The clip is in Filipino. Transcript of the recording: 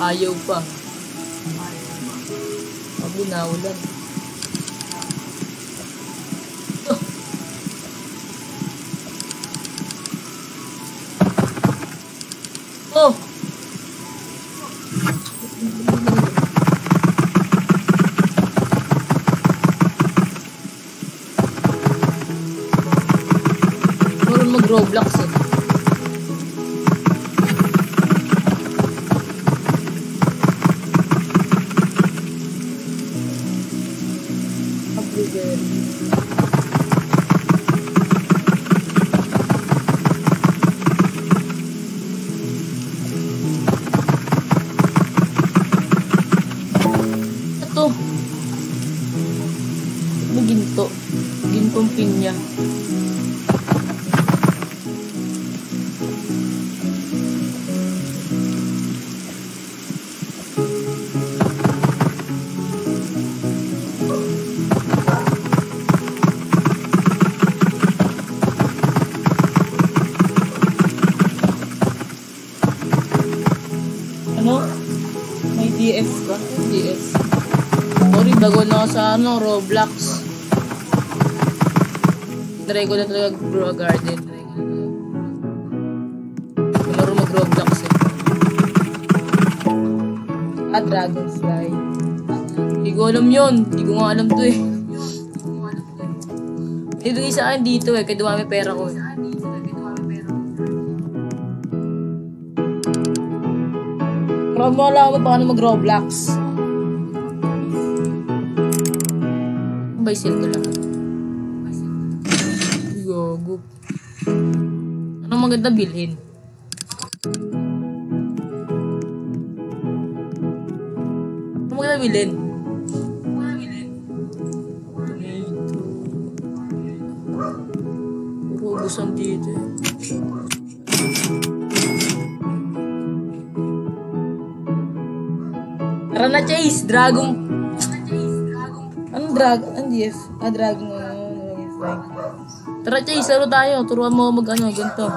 Ayaw pa. Sabi na ulan. Oh! Meron mag-Roblox eh. Ito. Ano ginto? Gintong pinya. Ano? May DF ka? DF. Sorry, bago na ako sa Roblox. Try ko na talaga grow a garden. Malaro mag-Roblox eh. Dragonfly. Hindi ko alam yun. Hindi ko nga alam to eh. Nilagay sa akin dito eh. Kaya dumami pera ko eh. Parang mo alam mo paano mag-Roblox. Bicycle ko lang. Gogo. Anong maganda bilhin? Anong maganda bilhin? Puro ubusan dito eh. Tara na, Chase! Dragon! Anong dragon? Anong DF? Dragon. Tara, Chase! Laro tayo. Turuan mo ganito.